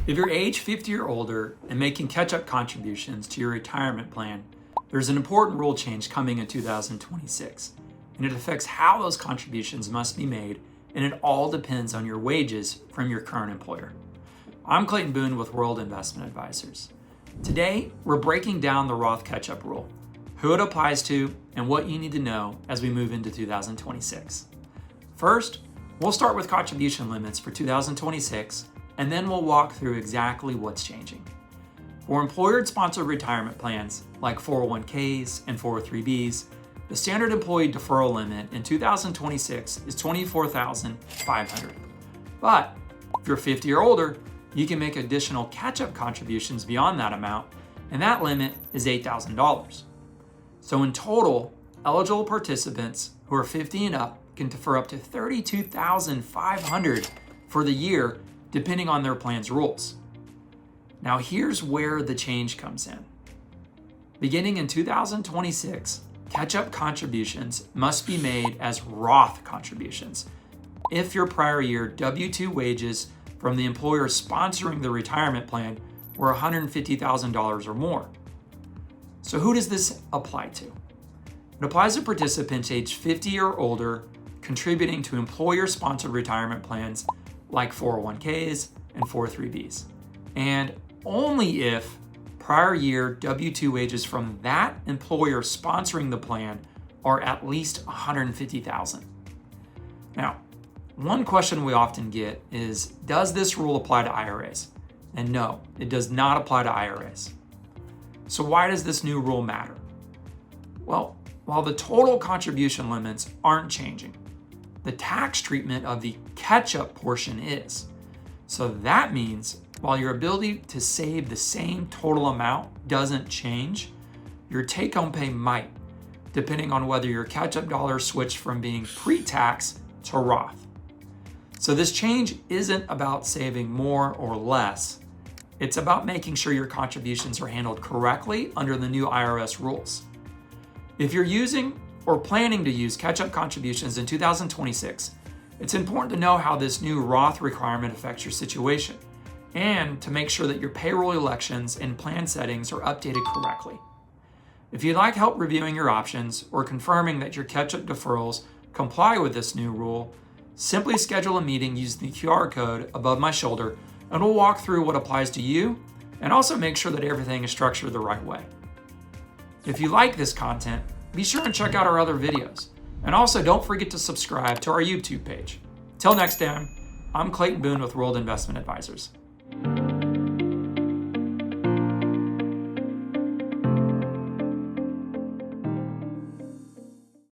If you're age 50 or older and making catch-up contributions to your retirement plan, there's an important rule change coming in 2026, and it affects how those contributions must be made, and it all depends on your wages from your current employer. I'm Clayton Boone with World Investment Advisors. Today, we're breaking down the Roth catch-up rule, who it applies to, and what you need to know as we move into 2026. First, we'll start with contribution limits for 2026, and then we'll walk through exactly what's changing. For employer-sponsored retirement plans like 401ks and 403bs, the standard employee deferral limit in 2026 is $24,500. But if you're 50 or older, you can make additional catch-up contributions beyond that amount, and that limit is $8,000. So in total, eligible participants who are 50 and up can defer up to $32,500 for the year, depending on their plan's rules. Now here's where the change comes in. Beginning in 2026, catch-up contributions must be made as Roth contributions if your prior year W-2 wages from the employer sponsoring the retirement plan were $150,000 or more. So who does this apply to? It applies to participants age 50 or older contributing to employer-sponsored retirement plans like 401ks and 403bs, and only if prior year W-2 wages from that employer sponsoring the plan are at least $150,000. Now, one question we often get is, does this rule apply to IRAs? And no, it does not apply to IRAs. So why does this new rule matter? Well, while the total contribution limits aren't changing, the tax treatment of the catch-up portion is. So that means while your ability to save the same total amount doesn't change, your take-home pay might, depending on whether your catch-up dollars switch from being pre-tax to Roth. So this change isn't about saving more or less. It's about making sure your contributions are handled correctly under the new IRS rules. If you're using or planning to use catch-up contributions in 2026, it's important to know how this new Roth requirement affects your situation and to make sure that your payroll elections and plan settings are updated correctly. If you'd like help reviewing your options or confirming that your catch-up deferrals comply with this new rule, simply schedule a meeting using the QR code above my shoulder, and we'll walk through what applies to you and also make sure that everything is structured the right way. If you like this content, be sure and check out our other videos. And also don't forget to subscribe to our YouTube page. Till next time, I'm Clayton Boone with World Investment Advisors.